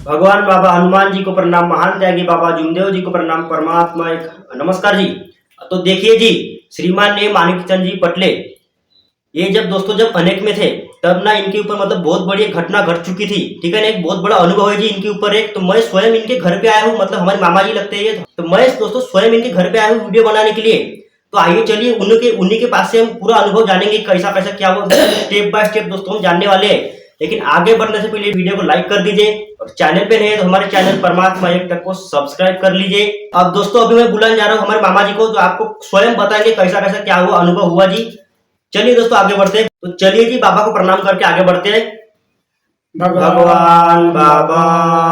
भगवान बाबा हनुमान जी को प्रणाम, महान त्यागी बाबा जुमदेव जी को प्रणाम, परमात्मा एक नमस्कार जी। तो देखिए जी, श्रीमान ने मानिकचंद जी पटले, ये जब अनेक में थे तब ना इनके ऊपर मतलब बहुत बड़ी एक घटना घट चुकी थी। ठीक है ना, एक बहुत बड़ा अनुभव है जी इनके ऊपर। एक तो मैं स्वयं इनके घर पे आया हूँ, मतलब हमारे मामा जी लगते हैं ये, तो मैं दोस्तों स्वयं इनके घर पे आया हूँ वीडियो बनाने के लिए। तो आइए चलिए उन्हीं के पास से हम पूरा अनुभव जानेंगे, कैसा कैसा क्या हुआ, स्टेप बाय स्टेप दोस्तों हम जानने वाले हैं। लेकिन आगे बढ़ने से पहले वीडियो को लाइक कर दीजिए, और चैनल पे नहीं है तो हमारे चैनल परमात्मा एक तक को सब्सक्राइब कर लीजिए। अब दोस्तों अभी मैं बुलाने जा रहा हूँ हमारे मामा जी को, तो आपको स्वयं बताएंगे कैसा कैसा क्या हुआ, अनुभव हुआ जी। चलिए दोस्तों आगे बढ़ते हैं। तो चलिए जी, बाबा को प्रणाम करके आगे बढ़ते हैं। भगवान बाबा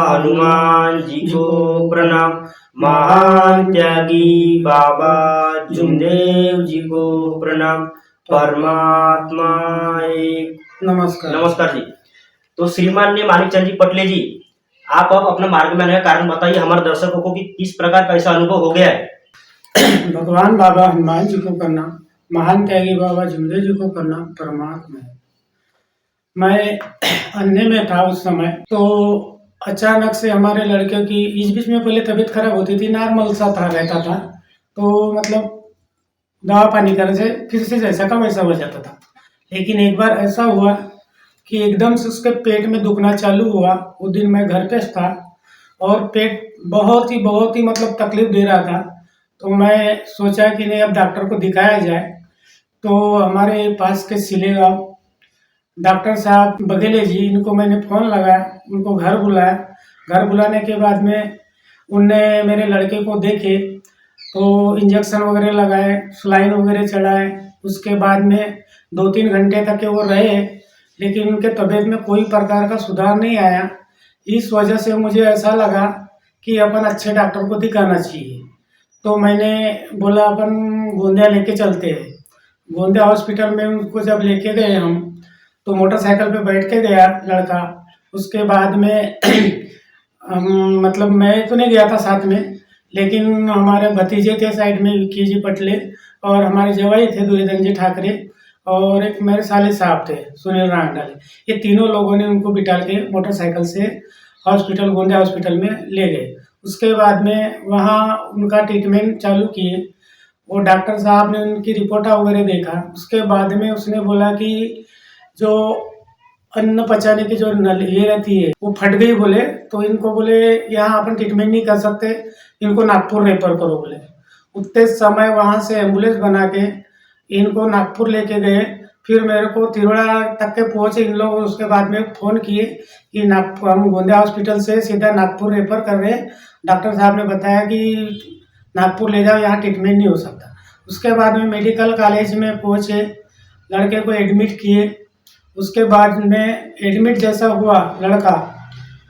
हनुमान जी को प्रणाम, महान त्यागी बाबा जुमदेव जी को प्रणाम, परमात्मा एक नमस्कार। नमस्कार जी। तो श्रीमान ने मानिकचंद जी पटले जी, आप अब अपना मार्ग में आने का कारण बताइए हमारे दर्शकों को कि किस प्रकार कैसा अनुभव हो गया है। भगवान बाबा हनुमान जी को प्रणाम, महान त्यागी बाबा जुमदेव जी को प्रणाम, परमात्मा है। मैं अन्य में था उस समय, तो अचानक से हमारे लड़के की इस बीच में पहले तबीयत खराब होती थी, नॉर्मल सा था रहता था, तो मतलब दवा पानी करने से फिर से जैसा का वैसा हो जाता था। लेकिन एक बार ऐसा हुआ कि एकदम से उसके पेट में दुखना चालू हुआ। उस दिन मैं घर पे था और पेट बहुत ही मतलब तकलीफ दे रहा था। तो मैं सोचा कि नहीं, अब डॉक्टर को दिखाया जाए। तो हमारे पास के सिलेगांव डॉक्टर साहब बघेले जी, इनको मैंने फ़ोन लगाया, उनको घर बुलाया। घर बुलाने के बाद में उनने मेरे लड़के को देखे, तो इंजेक्शन वगैरह लगाए, सलाइन वगैरह चढ़ाए। उसके बाद में 2-3 घंटे तक के वो रहे, लेकिन उनके तबीयत में कोई प्रकार का सुधार नहीं आया। इस वजह से मुझे ऐसा लगा कि अपन अच्छे डॉक्टर को दिखाना चाहिए। तो मैंने बोला अपन गोंदिया लेके चलते हैं। गोंदिया हॉस्पिटल में उनको जब लेके गए हम, तो मोटरसाइकिल पे बैठ के गया लड़का। उसके बाद में मतलब मैं तो नहीं गया था साथ में, लेकिन हमारे भतीजे थे साइड में, विक्की जी पटले, और हमारे जवाई थे दुर्योधन जी ठाकरे, और एक मेरे साले साहब थे सुनील रांगडाले। ये तीनों लोगों ने उनको बिठा के मोटरसाइकिल से हॉस्पिटल, गोंदिया हॉस्पिटल में ले गए। उसके बाद में वहाँ उनका ट्रीटमेंट चालू किए। वो डॉक्टर साहब ने उनकी रिपोर्ट वगैरह देखा। उसके बाद में उसने बोला कि जो अन्न पचाने की जो नल ये रहती है वो फट गई बोले, तो इनको बोले यहाँ अपन ट्रीटमेंट नहीं कर सकते, इनको नागपुर रेफर करो बोले। उतने समय वहाँ से एम्बुलेंस बना के इनको नागपुर लेके गए। फिर मेरे को तिरोड़ा तक के पहुँचे इन लोग। उसके बाद में फ़ोन किए कि नागपुर, हम गोंदिया हॉस्पिटल से सीधा नागपुर रेफर कर रहे हैं। डॉक्टर साहब ने बताया कि नागपुर ले जाओ, यहाँ ट्रीटमेंट नहीं हो सकता। उसके बाद में मेडिकल कॉलेज में पहुँचे, लड़के को एडमिट किए। उसके बाद में एडमिट जैसा हुआ लड़का,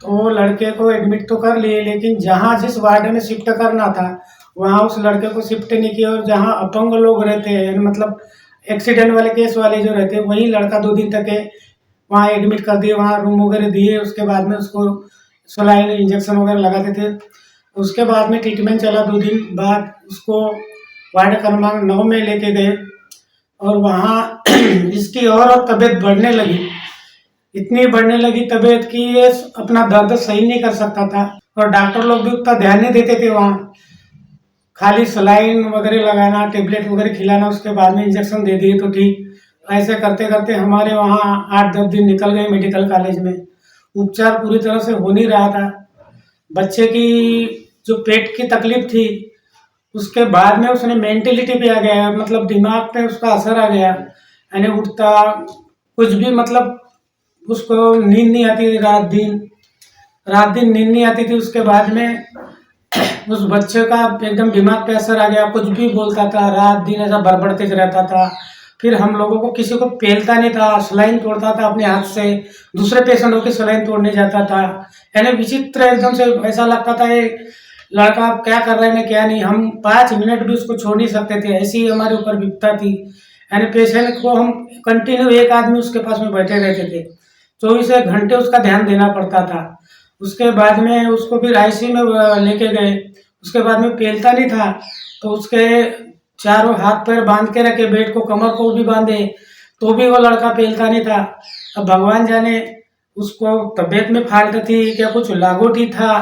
तो वो लड़के को एडमिट तो कर लिए, लेकिन जहाँ जिस वार्ड में शिफ्ट करना था वहाँ उस लड़के को शिफ्ट नहीं किया। और जहाँ अपंग लोग रहते हैं, मतलब एक्सीडेंट वाले केस वाले जो रहते हैं, वहीं लड़का 2 दिन तक है वहाँ एडमिट कर दिए, वहाँ रूम वगैरह दिए। उसके बाद में उसको सलाइन इंजेक्शन वगैरह लगाते थे। उसके बाद में ट्रीटमेंट चला। 2 दिन बाद उसको वार्ड क्रमांक 9 में लेके गए, और वहाँ इसकी और तबीयत बढ़ने लगी। इतनी बढ़ने लगी तबीयत कि ये अपना दर्द सही नहीं कर सकता था, और डॉक्टर लोग भी उतना ध्यान नहीं देते थे वहाँ। खाली सलाइन वगैरह लगाना, टेबलेट वगैरह खिलाना, उसके बाद में इंजेक्शन दे दिए तो ठीक। ऐसे करते करते हमारे वहाँ 8-10 दिन निकल गए मेडिकल कॉलेज में। उपचार पूरी तरह से हो नहीं रहा था। बच्चे की जो पेट की तकलीफ थी, उसके बाद में उसने मेंटेलिटी पे आ गया, मतलब दिमाग पे उसका असर आ गया। यानी उठता कुछ भी, मतलब उसको नींद नहीं आती थी, रात दिन नींद नहीं आती थी। उसके बाद में उस बच्चे का एकदम दिमाग पे असर आ गया, कुछ भी बोलता था, रात दिन ऐसा बड़बड़ते रहता था। फिर हम लोगों को किसी को पेलता नहीं था, सलाइन तोड़ता था अपने हाथ से, दूसरे पेशेंटों की सलाइन तोड़ने जाता था। यानी विचित्र एकदम से ऐसा लगता था ये लड़का क्या कर रहे हैं क्या नहीं। हम 5 मिनट भी उसको छोड़ नहीं सकते थे, ऐसी हमारे ऊपर विपत्ता थी। यानी पेशेंट को हम कंटिन्यू एक आदमी उसके पास में बैठे रहते थे, 24 घंटे उसका ध्यान देना पड़ता था। उसके बाद में उसको फिर आईसीयू में लेके गए। उसके बाद में पेलता नहीं था, तो उसके चारों हाथ पैर बांध के रखे, बेड को कमर को भी बांधे, तो भी वो लड़का पेलता नहीं था। अब भगवान जाने उसको तबीयत में फाल्ट थी क्या कुछ लागोटी था,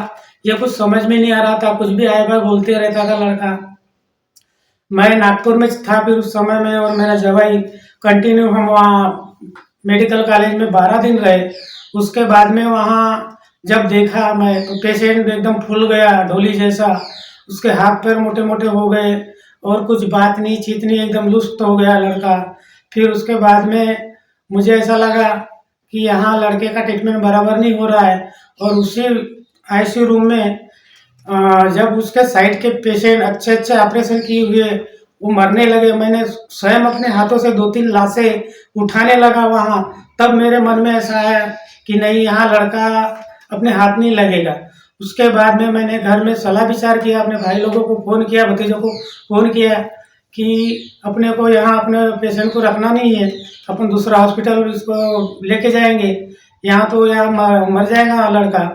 ये कुछ समझ में नहीं आ रहा था, कुछ भी आए बाय बोलते रहता था लड़का। मैं नागपुर में था फिर उस समय में, और मेरा जवाई कंटिन्यू हम वहाँ मेडिकल कॉलेज में 12 दिन रहे। उसके बाद में वहाँ जब देखा मैं तो पेशेंट एकदम फूल गया ढोली जैसा, उसके हाथ पैर मोटे मोटे हो गए और कुछ बात नहीं चीत नहीं, एकदम लुप्त हो गया लड़का। फिर उसके बाद में मुझे ऐसा लगा कि यहाँ लड़के का ट्रीटमेंट बराबर नहीं हो रहा है, और उसी आईसीयू रूम में जब उसके साइड के पेशेंट अच्छे अच्छे ऑपरेशन किए हुए वो मरने लगे, मैंने स्वयं अपने हाथों से 2-3 लाशें उठाने लगा वहाँ। तब मेरे मन में ऐसा आया कि नहीं, यहाँ लड़का अपने हाथ नहीं लगेगा। उसके बाद में मैंने घर में सलाह विचार किया, अपने भाई लोगों को फ़ोन किया, भतीजों को फ़ोन किया कि अपने को यहाँ अपने पेशेंट को रखना नहीं है, अपन दूसरा हॉस्पिटल इसको लेके जाएंगे, यहाँ तो यहाँ मर जाएगा लड़का।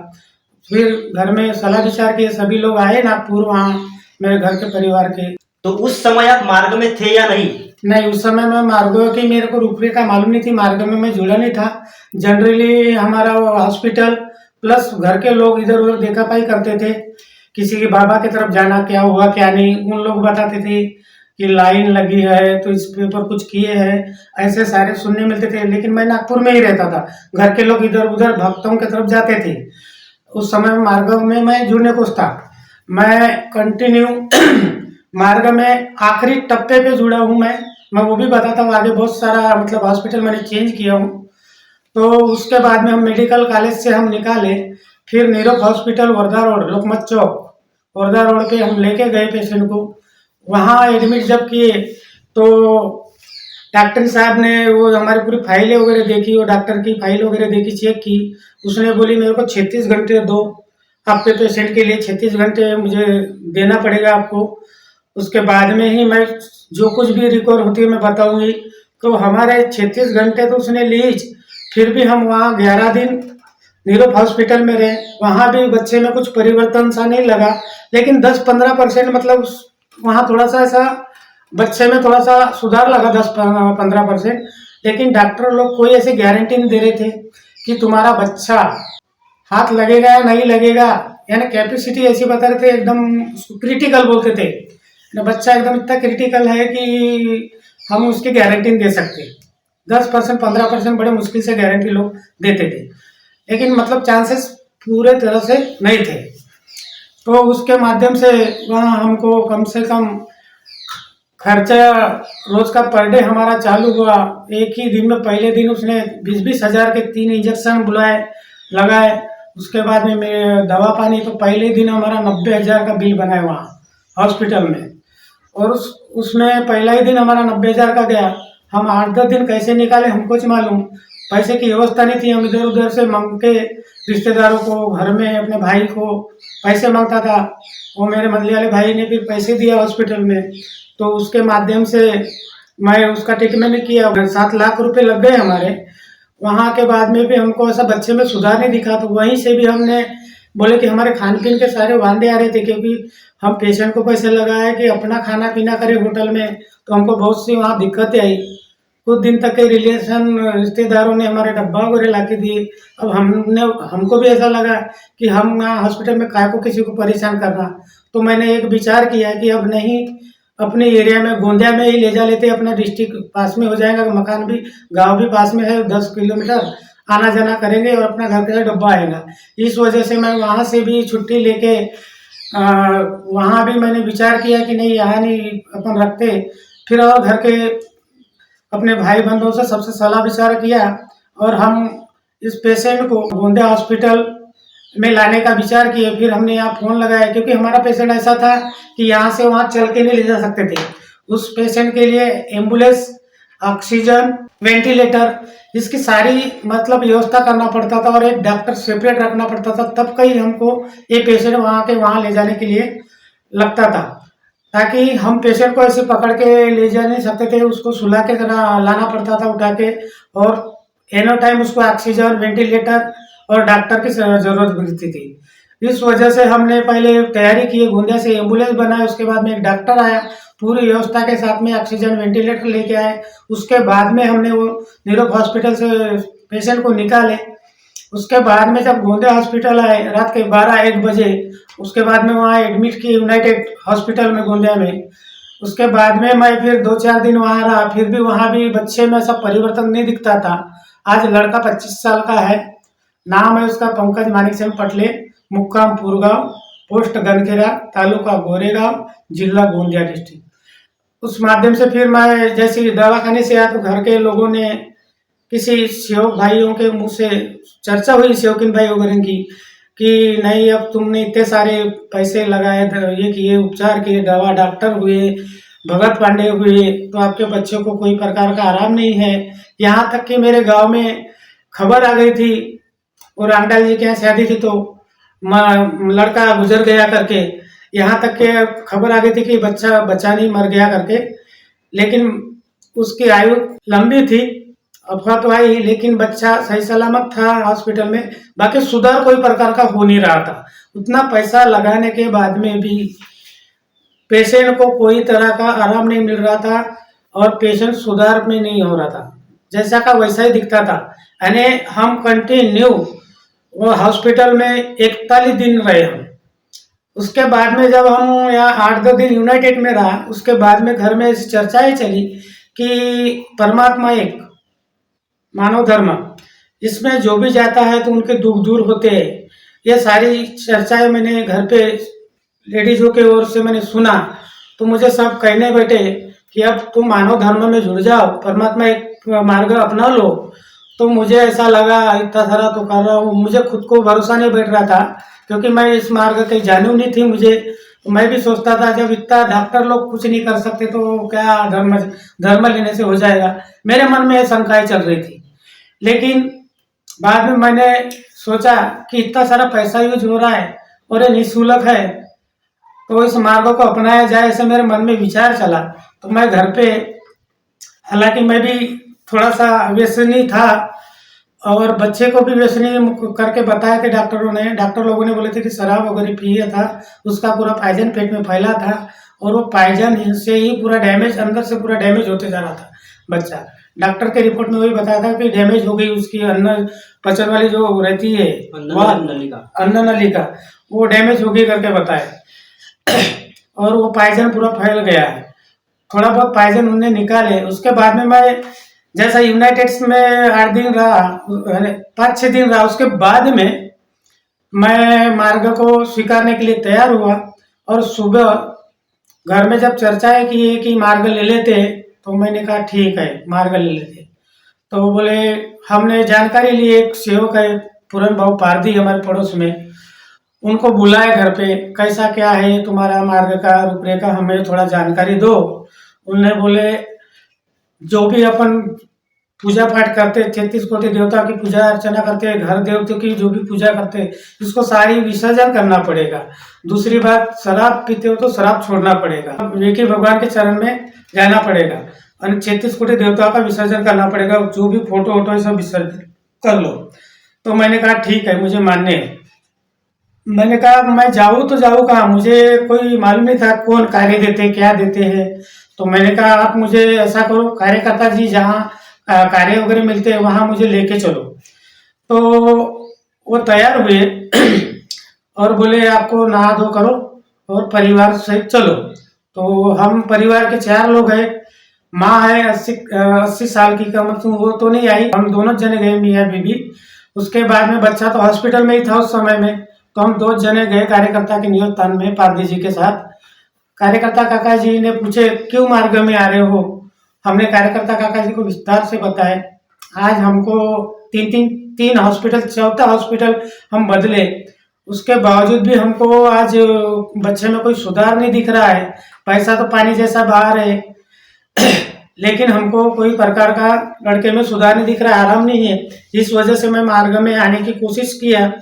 फिर घर में सलाह विचार किए, सभी लोग आए नागपुर वहाँ मेरे घर के परिवार के। तो उस समय आप मार्ग में थे या नहीं? नहीं, उस समय मैं मार्गो की मेरे को रुपये का मालूम नहीं थी, मार्ग में मैं जुड़ा नहीं था। जनरली हमारा हॉस्पिटल प्लस घर के लोग इधर उधर देखा पाई करते थे, किसी के बाबा की तरफ जाना, क्या हुआ क्या नहीं, उन लोग बताते थे कि लाइन लगी है तो इस पेपर कुछ किए हैं, ऐसे सारे सुनने मिलते थे। लेकिन मैं नागपुर में ही रहता था, घर के लोग इधर उधर भक्तों की तरफ जाते थे। उस समय मार्ग में मैं जुड़ने को था, मैं कंटिन्यू मार्ग में आखिरी टप्पे पे जुड़ा हूँ। मैं वो भी बताता हूँ आगे, बहुत सारा मतलब हॉस्पिटल मैंने चेंज किया हूँ। तो उसके बाद में हम मेडिकल कॉलेज से हम निकाले, फिर नीरव हॉस्पिटल वर्धा रोड लोकमत चौक वर्धा रोड पे हम लेके गए पेशेंट को। वहाँ एडमिट जब किए तो डॉक्टर साहब ने वो हमारी पूरी फाइलें वगैरह देखी, वो डॉक्टर की फाइल वगैरह देखी, चेक की। उसने बोली मेरे को 36 घंटे दो, आपके पेशेंट के लिए 36 घंटे मुझे देना पड़ेगा आपको। उसके बाद में ही मैं जो कुछ भी रिकवर होती है मैं बताऊंगी। तो हमारे 36 घंटे तो उसने लीज, फिर भी हम वहाँ 11 दिन नीरव हॉस्पिटल में रहे। वहाँ भी बच्चे में कुछ परिवर्तन सा नहीं लगा, लेकिन 10-15% मतलब वहाँ थोड़ा सा ऐसा बच्चे में थोड़ा सा सुधार लगा, 10-15%। लेकिन डॉक्टर लोग कोई ऐसी गारंटी नहीं दे रहे थे कि तुम्हारा बच्चा हाथ लगेगा या नहीं लगेगा, यानी कैपेसिटी ऐसी बता रहे थे, एकदम क्रिटिकल बोलते थे ना, बच्चा एकदम इतना क्रिटिकल है कि हम उसकी गारंटी नहीं दे सकते। 10% 15% बड़े मुश्किल से गारंटी लोग देते थे, लेकिन मतलब चांसेस पूरे तरह से नहीं थे। तो उसके माध्यम से वहाँ हमको कम से कम खर्चा रोज का पर डे हमारा चालू हुआ। एक ही दिन में पहले दिन उसने 20-20 हज़ार के 3 इंजेक्शन बुलाए लगाए। उसके बाद में मेरे दवा पानी तो पहले दिन हमारा 90 हज़ार का बिल बनाया वहाँ हॉस्पिटल में, और उसमें पहला ही दिन हमारा 90 हज़ार का गया। हम 8-10 दिन कैसे निकाले हमको कुछ मालूम, पैसे की व्यवस्था नहीं थी। हम इधर उधर से मांग के रिश्तेदारों को, घर में अपने भाई को पैसे मांगता था, वो मेरे मदली वाले भाई ने फिर पैसे दिया हॉस्पिटल में। तो उसके माध्यम से मैं उसका ट्रीटमेंट किया, 7 लाख रुपए लग गए हमारे। वहाँ के बाद में भी हमको ऐसा बच्चे में सुधार नहीं दिखा, तो वहीं से भी हमने बोले कि हमारे खान पीन के सारे वांदे आ रहे थे, क्योंकि हम पेशेंट को पैसे लगाए कि अपना खाना पीना करे होटल में, तो हमको बहुत सी वहाँ दिक्कतें आई। कुछ दिन तक के रिश्तेदारों ने हमारे डब्बा वगैरह ला के दिए। अब हमको भी ऐसा लगा कि हम यहाँ हॉस्पिटल में काय को किसी को परेशान करना। तो मैंने एक विचार किया कि अब नहीं, अपने एरिया में गोंदिया में ही ले जा लेते, अपना डिस्ट्रिक्ट पास में हो जाएगा, मकान भी गांव भी पास में है, 10 किलोमीटर आना जाना करेंगे और अपना घर का डब्बा आएगा। इस वजह से मैं वहाँ से भी छुट्टी लेके वहाँ भी मैंने विचार किया कि नहीं, यहाँ नहीं अपन रखते। फिर और घर के अपने भाई बंधुओं से सबसे सलाह विचार किया, और हम इस पेशेंट को गोंदिया हॉस्पिटल में लाने का विचार किए। फिर हमने यहाँ फ़ोन लगाया, क्योंकि हमारा पेशेंट ऐसा था कि यहाँ से वहाँ चल के नहीं ले जा सकते थे। उस पेशेंट के लिए एम्बुलेंस, ऑक्सीजन, वेंटिलेटर, इसकी सारी मतलब व्यवस्था करना पड़ता था, और एक डॉक्टर सेपरेट रखना पड़ता था, तब कहीं हमको ये पेशेंट वहाँ के वहाँ ले जाने के लिए लगता था। ताकि हम पेशेंट को ऐसे पकड़ के ले जा नहीं सकते थे, उसको सुला के लाना पड़ता था उठा के, और एनो टाइम उसको ऑक्सीजन, वेंटिलेटर और डॉक्टर की जरूरत पड़ती थी। इस वजह से हमने पहले तैयारी की, गोंदिया से एम्बुलेंस बनाए, उसके बाद में एक डॉक्टर आया, पूरी व्यवस्था के साथ में ऑक्सीजन वेंटिलेटर लेके आए। उसके बाद में हमने वो नीरव हॉस्पिटल से पेशेंट को निकाले। उसके बाद में जब गोंदिया हॉस्पिटल आए रात के 12-1 बजे, उसके बाद में वहाँ एडमिट किए यूनाइटेड हॉस्पिटल में गोंदिया में। उसके बाद में मैं फिर 2-4 दिन वहाँ रहा, फिर भी वहाँ भी बच्चे में सब परिवर्तन नहीं दिखता था। आज लड़का 25 साल का है, नाम है उसका पंकज मानिकचंद पटले, मुक्काम पुरगांव, पोस्ट गनखेड़ा, तालुका गोरेगांव, जिला गोंदिया डिस्ट्रिक्ट। उस माध्यम से फिर मैं जैसे ही दवाखाने से आया तो घर के लोगों ने, किसी सेवक भाइयों के मुंह से चर्चा हुई, सेवकिन भाई वगैरह की, कि नहीं अब तुमने इतने सारे पैसे लगाए, ये किए, उपचार किए, दवा डॉक्टर हुए, भगत पांडे हुए, तो आपके बच्चे को कोई प्रकार का आराम नहीं है। यहाँ तक कि मेरे गांव में खबर आ गई थी, और रामलाल जी के यहाँ शादी थी तो लड़का गुजर गया करके, यहाँ तक के खबर आ गई थी कि बच्चा बच्चा नहीं, मर गया करके। लेकिन उसकी आयु लंबी थी, अफवाह तो आई, लेकिन बच्चा सही सलामत था हॉस्पिटल में। बाकी सुधार कोई प्रकार का हो नहीं रहा था। उतना पैसा लगाने के बाद में भी पेशेंट को कोई तरह का आराम नहीं मिल रहा था, और पेशेंट सुधार में नहीं हो रहा था, जैसा का वैसा ही दिखता था। यानी हम कंटिन्यू वो हॉस्पिटल में 41 दिन रहे हम। उसके बाद में जब हम यहाँ 8-10 दिन यूनाइटेड में रहा, उसके बाद में घर में चर्चाएं चली कि परमात्मा एक, मानव धर्म, इसमें जो भी जाता है तो उनके दुख दूर होते हैं। ये सारी चर्चाएं मैंने घर पे लेडीजों के ओर से मैंने सुना, तो मुझे सब कहने बैठे कि अब तुम मानव धर्म में जुड़ जाओ, परमात्मा एक मार्ग अपना लो। तो मुझे ऐसा लगा, इतना सारा तो कर रहा हूँ, मुझे खुद को भरोसा नहीं बैठ रहा था, क्योंकि मैं इस मार्ग की जानू नहीं थी मुझे। मैं भी सोचता था जब इतना डॉक्टर लोग कुछ नहीं कर सकते तो क्या धर्म लेने से हो जाएगा। मेरे मन में शंकाएं चल रही थी। लेकिन बाद में मैंने सोचा कि इतना सारा पैसा यूज हो रहा है और ये निःशुल्क है, तो इस मार्ग को अपनाया जाए, ऐसे मेरे मन में विचार चला। तो मैं घर पे, हालांकि मैं भी थोड़ा सा व्यसनी था, और बच्चे को भी व्यसनी करके बताया थे डॉक्टरों ने। डॉक्टर लोगों ने बोले थे कि शराब वगैरह पिया था, उसका पूरा पायजन पेट में फैला था, और वो पायजन से ही पूरा डैमेज, अंदर से पूरा डैमेज होते जा रहा था बच्चा। डॉक्टर के रिपोर्ट में वही बताया था कि डैमेज हो गई उसकी अन्न पचन वाली जो रहती है, अन्न नलिका, वो डैमेज हो गई करके बताया। और वो पायजन पूरा फैल गया है। थोड़ा बहुत पायजन उन्होंने निकाले। उसके बाद में मैं जैसा यूनाइटेड्स में 8 दिन रहा, 5-6 दिन रहा, उसके बाद में मैं मार्ग को स्वीकारने के लिए तैयार हुआ। और सुबह घर में जब चर्चाएं की कि मार्ग ले लेते, तो मैंने कहा ठीक है मार्ग ले लेते। तो वो बोले, हमने जानकारी ली, एक सेवक है पूरन भाऊ पारदी हमारे पड़ोस में, उनको बुलाए घर पे, कैसा क्या है तुम्हारा मार्ग का रूपरेखा, हमें थोड़ा जानकारी दो। उन्होंने बोले जो भी अपन पूजा पाठ करते, 33 कोटि देवता की पूजा अर्चना करते हैं, घर देवता की जो भी पूजा करते हैं, इसको सारी विसर्जन करना पड़ेगा। दूसरी बात, शराब पीते हो तो शराब छोड़ना पड़ेगा, एक ही भगवान के चरण में जाना पड़ेगा, और 33 कोटि देवताओं का विसर्जन करना पड़ेगा, जो भी फोटो वोटो सब विसर्जन कर लो। तो मैंने कहा ठीक है, मुझे मान्य है। मैंने कहा मैं जाऊँ तो जाऊँ कहाँ, मुझे कोई मालूम नहीं था कौन कार्य देते, क्या देते हैं। तो मैंने कहा आप मुझे ऐसा करो, कार्यकर्ता जी जहाँ कार्य वगैरह मिलते हैं वहां मुझे लेके चलो। तो वो तैयार हुए और बोले आपको नहा धो करो और परिवार सहित चलो। तो हम परिवार के 4 लोग हैं। माँ है 80 साल की, कम वो तो नहीं आई, हम दोनों जने गए, मियाँ बीबी। उसके बाद में बच्चा तो हॉस्पिटल में ही था उस समय में, तो हम 2 जने गए कार्यकर्ता के नियोजन में पारदी जी के साथ। कार्यकर्ता काका जी ने पूछे क्यों मार्ग में आ रहे हो। हमने कार्यकर्ता काका जी को विस्तार से बताया। आज हमको 3 हॉस्पिटल, 4था हॉस्पिटल हम बदले, उसके बावजूद भी हमको आज बच्चे में कोई सुधार नहीं दिख रहा है। पैसा तो पानी जैसा बाहर है लेकिन हमको कोई प्रकार का लड़के में सुधार नहीं दिख रहा है, आराम नहीं है। इस वजह से मैं मार्ग में आने की कोशिश किया,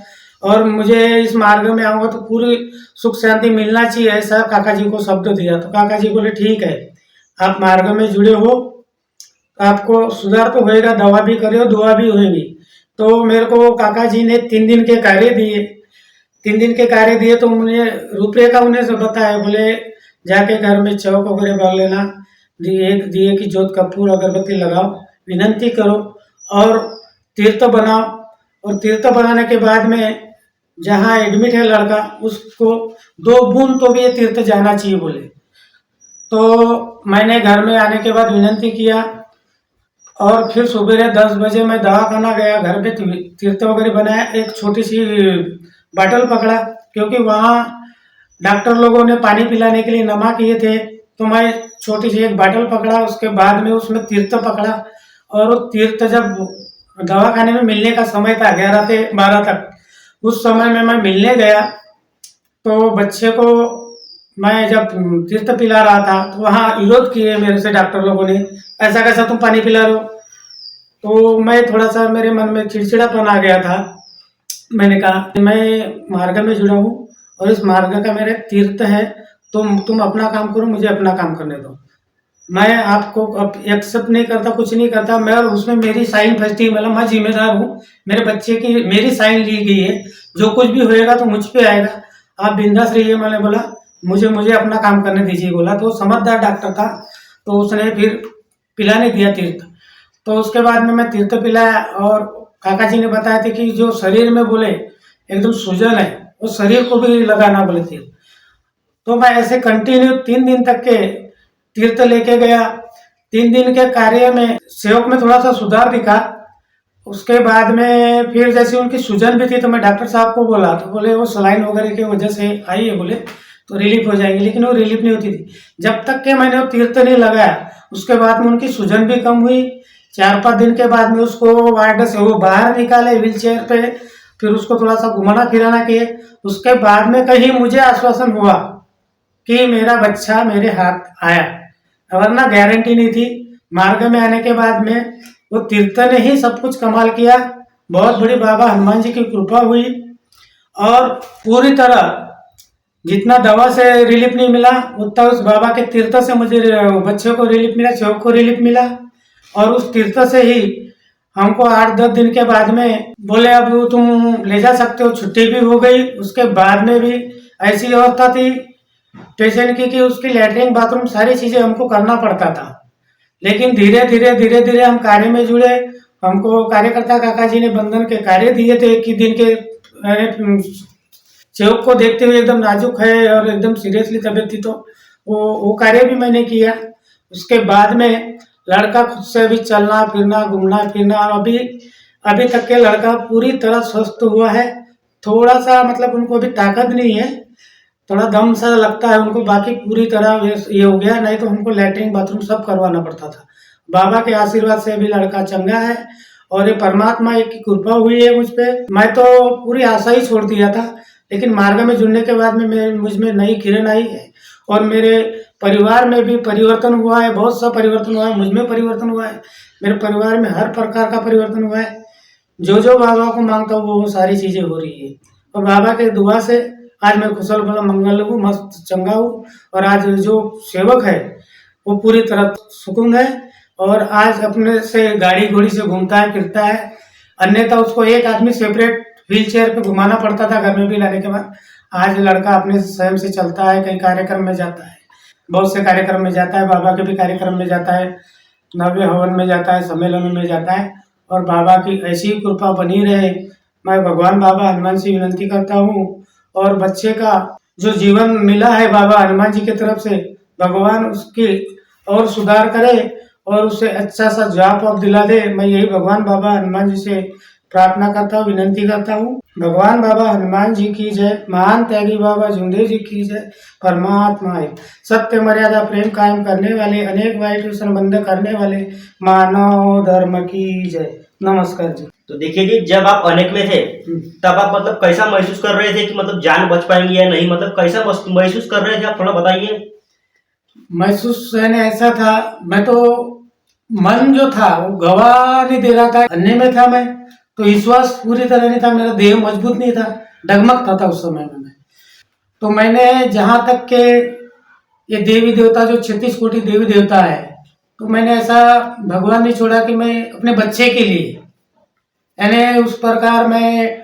और मुझे इस मार्ग में आऊंगा तो पूरी सुख शांति मिलना चाहिए, ऐसा काका जी को शब्द दिया। तो काका जी बोले ठीक है, आप मार्ग में जुड़े हो, आपको सुधार तो होएगा, दवा भी करे हो, दुआ भी होएगी। तो मेरे को काका जी ने 3 दिन के कार्य दिए। 3 दिन के कार्य दिए तो मुझे रूपरेखा उन्हें से बताया, बोले जाके घर में चौक वगैरह भर लेना, दिए की जोत कपूर अगरबत्ती लगाओ, विनंती करो और तीर्थ बनाओ, और तीर्थ बनाने के बाद में जहाँ एडमिट है लड़का उसको 2 बूंद तो भी ये तीर्थ जाना चाहिए बोले। तो मैंने घर में आने के बाद विनती किया और फिर सुबह 10 बजे मैं दवाखाना गया, घर पे तीर्थ वगैरह बनाया, एक छोटी सी बाटल पकड़ा क्योंकि वहाँ डॉक्टर लोगों ने पानी पिलाने के लिए नमा किए थे, तो मैं छोटी सी एक बाटल पकड़ा, उसके बाद में उसमें तीर्थ पकड़ा और वो तीर्थ जब दवाखाने में मिलने का समय था 11 से 12 तक, उस समय में मैं मिलने गया तो बच्चे को मैं जब तीर्थ पिला रहा था तो वहाँ विरोध किए मेरे से डॉक्टर लोगों ने, ऐसा कैसा तुम पानी पिला रहे हो। तो मैं थोड़ा सा मेरे मन में चिड़चिड़ापन आ गया था। मैंने कहा मैं मार्ग में जुड़ा हूँ और इस मार्ग का मेरा तीर्थ है, तो तुम अपना काम करो, मुझे अपना काम करने दो। मैं आपको एक्सेप्ट नहीं करता, कुछ नहीं करता मैं, और उसमें मेरी साइन फंसती, मतलब मैं जिम्मेदार हूँ, मेरे बच्चे की मेरी साइन ली गई है, जो कुछ भी होएगा तो मुझ पे आएगा, आप बिंदास रहिए। मैंने बोला मुझे अपना काम करने दीजिए बोला। तो समझदार डॉक्टर था, तो उसने फिर पिलाने दिया तीर्थ। तो उसके बाद में मैं तीर्थ पिलाया और काका जी ने बताया था कि जो शरीर में बोले एकदम सूजन है वो शरीर को भी लगाना बोले तीर्थ। तो मैं ऐसे कंटिन्यू 3 दिन तक के तीर्थ लेके गया। 3 दिन के कार्य में सेवक में थोड़ा सा सुधार दिखा। उसके बाद में फिर जैसे उनकी सूजन भी थी तो मैं डॉक्टर साहब को बोला, तो बोले वो सलाइन वगैरह की वजह से आई है बोले, तो रिलीफ हो जाएगी, लेकिन वो रिलीफ नहीं होती थी जब तक कि मैंने वो तीर्थ नहीं लगाया। उसके बाद में उनकी सूजन भी कम हुई। 4-5 दिन के बाद में उसको वार्ड से वो बाहर निकाले व्हील चेयर पे, फिर उसको थोड़ा सा घुमाना फिराना किए। उसके बाद में कहीं मुझे आश्वासन हुआ कि मेरा बच्चा मेरे हाथ आया, वरना गारंटी नहीं थी। मार्ग में आने के बाद में वो तीर्थ ने ही सब कुछ कमाल किया। बहुत बड़ी बाबा हनुमान जी की कृपा हुई और पूरी तरह जितना दवा से रिलीफ नहीं मिला उतना उस बाबा के तीर्थ से मुझे बच्चे को रिलीफ मिला, सेवक को रिलीफ मिला। और उस तीर्थ से ही हमको 8-10 दिन के बाद में बोले अब तुम ले जा सकते हो, छुट्टी भी हो गई। उसके बाद में भी ऐसी अवस्था थी पेशेंट की कि उसकी लैट्रिन बाथरूम सारी चीजें हमको करना पड़ता था। लेकिन धीरे धीरे हम कार्य में जुड़े। हमको कार्यकर्ता काका जी ने बंधन के कार्य दिए थे, 21 दिन के सेवक को देखते हुए एकदम नाजुक है और एकदम सीरियसली तबीयत थी, तो वो कार्य भी मैंने किया। उसके बाद में लड़का खुद से भी चलना फिरना घूमना फिरना, और अभी तक के लड़का पूरी तरह स्वस्थ हुआ है। थोड़ा सा मतलब उनको अभी ताकत नहीं है, थोड़ा दम सा लगता है उनको, बाकी पूरी तरह ये हो गया। नहीं तो हमको लैट्रिन बाथरूम सब करवाना पड़ता था। बाबा के आशीर्वाद से अभी लड़का चंगा है और ये परमात्मा की कृपा हुई है मुझ पे। मैं तो पूरी आशा ही छोड़ दिया था, लेकिन मार्ग में जुड़ने के बाद में मुझ में नई किरण आई है और मेरे परिवार में भी परिवर्तन हुआ है, बहुत सा परिवर्तन हुआ है। मुझ में परिवर्तन हुआ है, मेरे परिवार में हर प्रकार का परिवर्तन हुआ है। जो बाबा को मांगता हूँ वो सारी चीजें हो रही है और बाबा के दुआ से आज मैं कुशल बल मंगल हूँ, मस्त चंगा हूँ। और आज जो सेवक है वो पूरी तरह सुकून है और आज अपने से गाड़ी घोड़ी से घूमता है फिरता है। अन्यथा उसको एक आदमी सेपरेट व्हील चेयर पे घुमाना पड़ता था घर में भी लाने के बाद। आज लड़का अपने स्वयं से चलता है, कई कार्यक्रम में जाता है, बहुत से कार्यक्रम में जाता है, बाबा के भी कार्यक्रम में जाता है, नव्य हवन में जाता है, सम्मेलन में जाता है। और बाबा की ऐसी कृपा बनी रहे, मैं भगवान बाबा हनुमान से विनती करता हूँ। और बच्चे का जो जीवन मिला है बाबा हनुमान जी की तरफ से, भगवान उसकी और सुधार करे और उसे अच्छा सा जॉब आप दिला दे। मैं यही भगवान बाबा हनुमान जी से प्रार्थना करता हूँ, विनती करता हूँ। भगवान बाबा हनुमान जी की जय, महान त्यागी बाबा जुमदेव जी की जय। परमात्मा है सत्य मर्यादा प्रेम कायम करने वाले, अनेक वायु संबंध करने वाले मानव धर्म की जय। नमस्कार जी। तो देखिए जी, जब आप अनेक में थे तब आप मतलब कैसा महसूस कर रहे थे कि मतलब जान बच पाएंगी या नहीं, मतलब कैसा महसूस कर रहे थे आप, थोड़ा बताइए। महसूस यानी ऐसा था, मैं तो मन जो था वो गवा नहीं दे रहा था, अन्य में था मैं, तो विश्वास पूरी तरह नहीं था, मेरा देह मजबूत नहीं था, डगमगता था उस समय में। तो मैंने जहां तक के ये देवी देवता जो 36 कोटि देवी देवता है, तो मैंने ऐसा भगवान नहीं छोड़ा कि मैं अपने बच्चे के लिए, यानी उस प्रकार मैं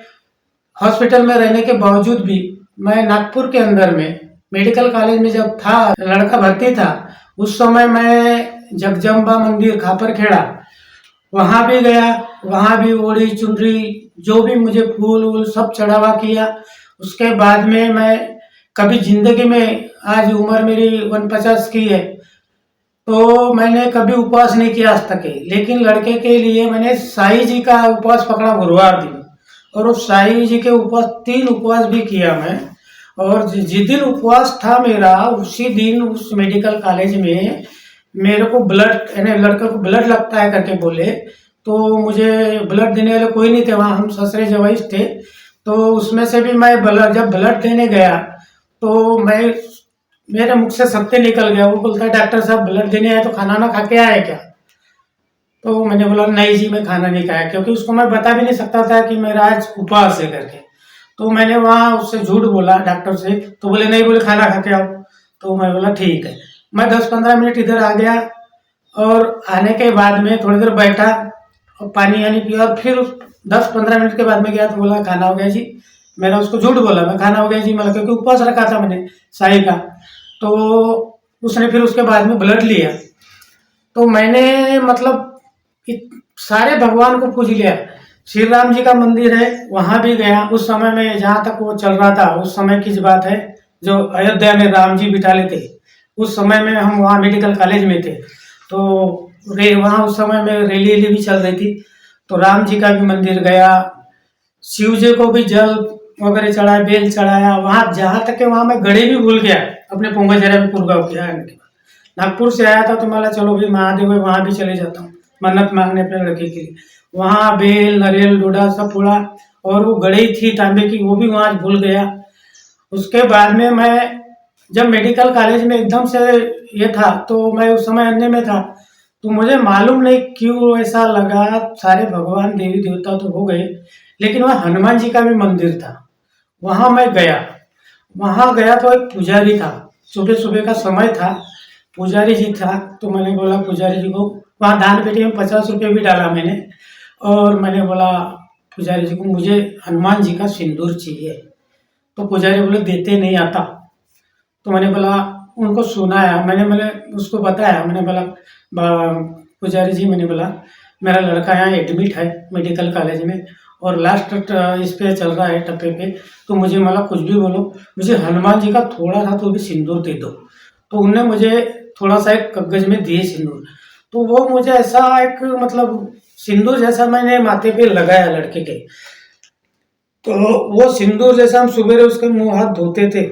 हॉस्पिटल में रहने के बावजूद भी मैं नागपुर के अंदर में मेडिकल कॉलेज में जब था, लड़का भर्ती था, उस समय मैं जगदम्बा मंदिर खापर खेड़ा वहां भी गया। वहाँ भी ओढ़ी चुनरी, जो भी मुझे फूल वूल सब चढ़ावा किया। उसके बाद में मैं कभी जिंदगी में, आज उम्र मेरी 49 की है, तो मैंने कभी उपवास नहीं किया आज तक है। लेकिन लड़के के लिए मैंने साईं जी का उपवास पकड़ा गुरुवार दिन, और उस साईं जी के उपवास 3 उपवास भी किया मैं। और जिस दिन उपवास था मेरा, उसी दिन उस मेडिकल कॉलेज में मेरे को ब्लड, यानी लड़के को ब्लड लगता है करके बोले, तो मुझे ब्लड देने वाले कोई नहीं थे वहाँ, हम ससुरे जवाइस थे। तो उसमें से भी मैं जब ब्लड देने गया तो मेरे मुख से सत्य निकल गया। वो बोलता है डॉक्टर साहब ब्लड देने आए तो खाना ना खा के आए क्या? तो मैंने बोला नहीं जी, मैं खाना नहीं खाया, क्योंकि उसको मैं बता भी नहीं सकता था कि मेरा आज उपवास है करके। तो मैंने वहाँ उससे झूठ बोला डॉक्टर से, तो बोले नहीं, बोले खाना खा के आओ। तो मैं बोला ठीक है। मैं 10-15 मिनट इधर आ गया, और आने के बाद में थोड़ी देर बैठा और पानी वानी पिया, और फिर 10-15 मिनट के बाद में गया तो बोला खाना हो गया जी। मेरा उसको झूठ बोला, मैं खाना हो गया जी, मतलब क्योंकि उपवास रखा था मैंने साई का। तो उसने फिर उसके बाद में ब्लड लिया, तो मैंने मतलब सारे भगवान को पूज लिया। श्री राम जी का मंदिर है, वहां भी गया। उस समय में जहाँ तक वो चल रहा था, उस समय की बात है, जो अयोध्या में राम जी बिठाले थे, उस समय में हम वहाँ मेडिकल कॉलेज में थे। तो वहाँ उस समय में रैली भी चल रही थी, तो राम जी का भी मंदिर गया, शिव जी को भी जल वगैरह चढ़ाया, बेल चढ़ाया। वहाँ जहाँ तक के वहाँ मैं गड़े भी भूल गया अपने पोंगाजरा में किया। नागपुर से आया था तो मैं चलो भाई महादेव है, वहाँ भी चले जाता हूँ मन्नत मांगने अपने लड़के के लिए। वहाँ बेल नारियल डोडा सब फोड़ा, और वो गड़े थी तांबे की, वो भी वहाँ भूल गया। उसके बाद में मैं जब मेडिकल कॉलेज में एकदम से ये था, तो मैं उस समय अन्य में था, तो मुझे मालूम नहीं क्यों ऐसा लगा। सारे भगवान देवी देवता तो हो गए, लेकिन वहाँ हनुमान जी का भी मंदिर था, वहाँ मैं गया। वहाँ गया तो एक पुजारी था, सुबह सुबह का समय था, पुजारी जी था। तो मैंने बोला पुजारी जी को, वहाँ दान पेटी में 50 रुपये भी डाला मैंने, और मैंने बोला पुजारी जी को मुझे हनुमान जी का सिंदूर चाहिए। तो पुजारी बोले देते नहीं आता। तो मैंने बोला, उनको सुनाया, मैंने उसको बताया, मैंने बोला पुजारी जी, मैंने बोला मेरा लड़का यहाँ एडमिट है मेडिकल कॉलेज में, और लास्ट इस पे चल रहा है टप्पे पे, तो मुझे मतलब कुछ भी बोलो, मुझे हनुमान जी का थोड़ा सा तो भी सिंदूर दे दो। तो उनने मुझे थोड़ा सा एक कागज में दिए सिंदूर। तो वो मुझे ऐसा एक मतलब सिंदूर जैसा मैंने माथे पे लगाया लड़के के, तो वो सिंदूर जैसा हम सुबह उसके मुंह हाथ धोते थे,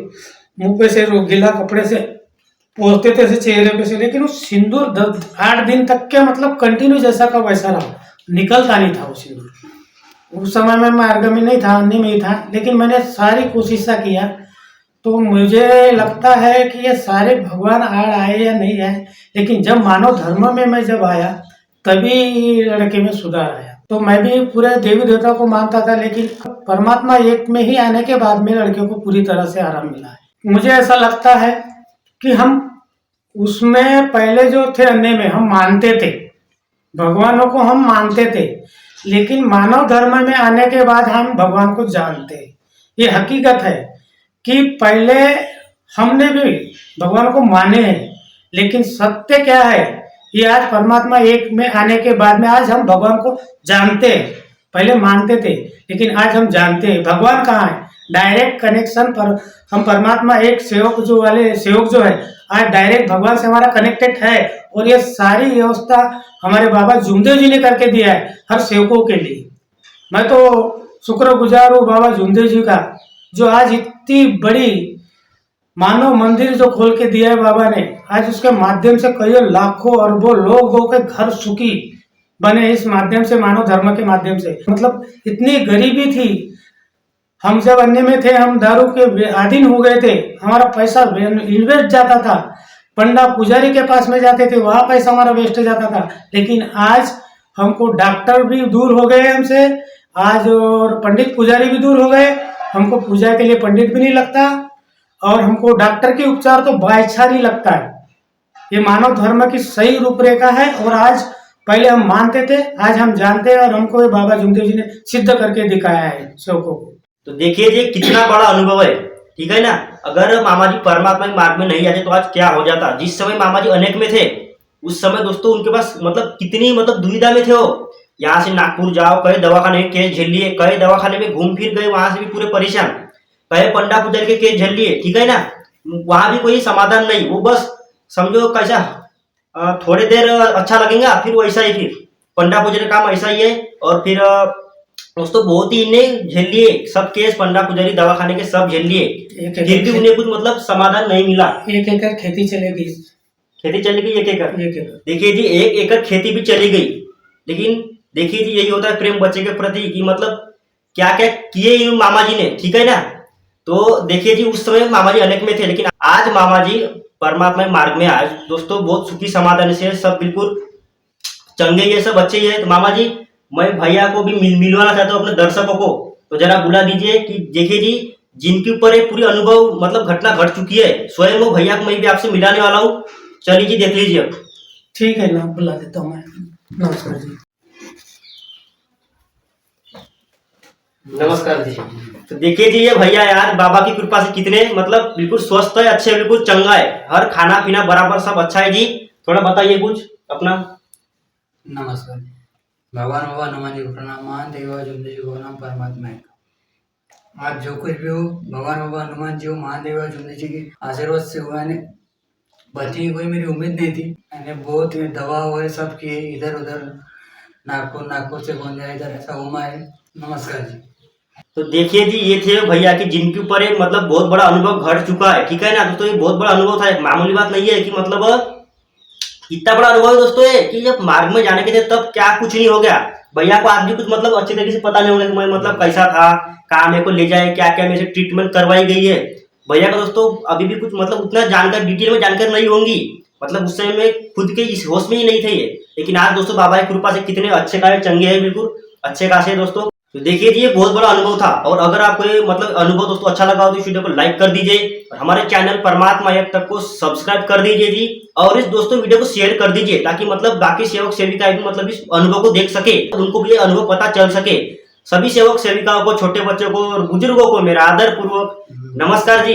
मुंह पे से गीला कपड़े से पोंछते थे चेहरे पे से, लेकिन वो सिंदूर 8 दिन तक के मतलब कंटिन्यू जैसा का वैसा रहा, निकलता नहीं था वो सिंदूर। उस समय में मार्ग में नहीं था, अन्य में ही था, लेकिन मैंने सारी कोशिश किया। तो मुझे लगता है कि ये सारे भगवान आए या नहीं आए, लेकिन जब मानव धर्म में मैं जब आया, तभी लड़के में सुधार आया। तो मैं भी पूरे देवी देवता को मानता था, लेकिन परमात्मा एक में ही आने के बाद में लड़के को पूरी तरह से आराम मिला है। मुझे ऐसा लगता है कि हम उसमें पहले जो थे अन्य में हम मानते थे, भगवानों को हम मानते थे, लेकिन मानव धर्म में आने के बाद हम भगवान को जानते हैं। ये हकीकत है कि पहले हमने भी भगवान को माने हैं, लेकिन सत्य क्या है, ये आज परमात्मा एक में आने के बाद में आज हम भगवान को जानते हैं। पहले मानते थे, लेकिन आज हम जानते हैं भगवान कहाँ है। डायरेक्ट कनेक्शन पर हम परमात्मा एक सेवक जो है आज डायरेक्ट भगवान से हमारा कनेक्टेड है, और ये सारी व्यवस्था हमारे बाबा जुमदेव जी ने करके दिया है हर सेवकों के लिए। मैं तो शुक्रगुजार हूँ बाबा जुमदेव जी का, जो आज इतनी बड़ी मानव मंदिर जो खोल के दिया है बाबा ने। आज उसके माध्यम से कई लाखों अरबों लोगों के घर सुखी बने, इस माध्यम से, मानव धर्म के माध्यम से। मतलब इतनी गरीबी थी, हम जब अन्य में थे हम दारू के अधीन हो गए थे, हमारा पैसा इन्वेस्ट जाता था, पंडा पुजारी के पास में जाते थे, वहां पैसा हमारा वेस्ट जाता था। लेकिन आज हमको डॉक्टर भी दूर हो गए हमसे आज, और पंडित पुजारी भी दूर हो गए, हमको पूजा के लिए पंडित भी नहीं लगता, और हमको डॉक्टर के उपचार तो बाइच्छा नहीं लगता है। ये मानव धर्म की सही रूपरेखा है, और आज पहले हम मानते थे, आज हम जानते हैं, और हमको ये बाबा जुमदेव जी ने सिद्ध करके दिखाया है सेवकों को। तो देखिए जी कितना बड़ा अनुभव है, ठीक है ना। अगर मामा जी परमात्मा के मार्ग में नहीं आते तो आज क्या हो जाता। जिस समय मामा जी अनेक में थे, उस समय दोस्तों उनके पास मतलब कितनी मतलब दुविधा में थे वो, यहाँ से नागपुर जाओ, कई दवाखाने के केस झेल लिए, कई दवाखाने में घूम फिर गए, वहां से भी पूरे परेशान, कई पंडा पुजारी के केस झेल लिए, ठीक है ना। वहां भी कोई समाधान नहीं, वो बस समझो कैसा थोड़ी देर अच्छा लगेगा, फिर वैसा ही, फिर पंडा पुजारी का काम ऐसा ही है। और फिर दोस्तों बहुत ही इन्हें झेल लिए सब केस, पंडा पुजारी दवाखाने के सब झेल लिए, एक फिर भी एकड़ उन्हें कुछ मतलब समाधान नहीं मिला। 1 एकड़ खेती चलेगी। खेती चली गई 1 एकड़। 1 एकड़ देखिए जी 1 एकड़ खेती भी चली गई, लेकिन देखिए जी यही होता है प्रेम बच्चे के प्रति कि मतलब क्या क्या किए इन मामा जी ने, ठीक है ना। तो देखिए जी उस समय मामा जी अनेक में थे, लेकिन आज मामा जी परमात्मा के मार्ग में आए दोस्तों, बहुत सुखी समाधान से सब बिल्कुल चंगे, ये सब अच्छे ही है। तो मामा जी मैं भैया को भी मिलवाना चाहता हूँ अपने दर्शकों को, तो जरा बुला दीजिए कि देखिए जी जिनके ऊपर एक पूरी अनुभव मतलब घटना घट चुकी है, स्वयं वो भैया को मैं भी आपसे मिलाने वाला हूँ। चलिए जी देख लीजिए अब। ठीक है ना, बुला देता हूँ मैं। नमस्कार जी। नमस्कार जी। तो देखिए जी ये भैया यार बाबा की कृपा से कितने मतलब बिल्कुल स्वस्थ है, अच्छे, बिल्कुल चंगा है, हर खाना पीना बराबर सब अच्छा है जी। थोड़ा बताइए कुछ अपना। नमस्कार। भगवान बाबा हनुमान जी को प्रणाम। महान देव बाबा जुमदे जी को नाम परमात्मा है। आज जो कुछ भी हो, भगवान बाबा हनुमान जी हो, महान देव बाबा जुमदे जी के आशीर्वाद से हुआ है। बची हुई मेरी उम्मीद नहीं थी। मैंने बहुत दवा वगैरह सब किए, इधर उधर नागपुर से गोंदिया, इधर ऐसा घूमा है। नमस्कार जी। तो देखिए जी ये थे भैया कि जिनके ऊपर एक मतलब बहुत बड़ा अनुभव घट चुका है, ठीक है ना दोस्तों। ये बहुत बड़ा अनुभव था, एक मामूली बात नहीं है कि मतलब इतना बड़ा अनुभव है दोस्तों ये कि जब मार्ग में जाने के थे तब क्या कुछ नहीं हो गया। भैया को आज भी कुछ मतलब अच्छे तरीके से पता नहीं होगा कि मैं मतलब कैसा था, कहाँ मेरे को ले जाए, क्या क्या मेरे से ट्रीटमेंट करवाई गई है। भैया का दोस्तों अभी भी कुछ मतलब उतना जानकारी डिटेल में जानकारी नहीं होंगी, मतलब उस समय में खुद के इस होश में ही नहीं थे ये। लेकिन आज दोस्तों बाबा की कृपा से कितने अच्छे खासे चंगे हैं, बिल्कुल अच्छे खासे हैं दोस्तों। तो देखिए जी ये बहुत बड़ा अनुभव था, और अगर आपको ये मतलब अनुभव दोस्तों अच्छा लगा हो तो इस वीडियो को लाइक कर दीजिए, और हमारे चैनल परमात्मा एक तक को सब्सक्राइब कर दीजिए जी। और इस दोस्तों वीडियो को शेयर कर दीजिए ताकि मतलब बाकी सेवक सेविकाएं भी मतलब इस अनुभव को देख सके, उनको भी ये अनुभव पता चल सके। सभी सेवक सेविकाओं को, छोटे बच्चों को और बुजुर्गों को मेरा आदर पूर्वक नमस्कार जी।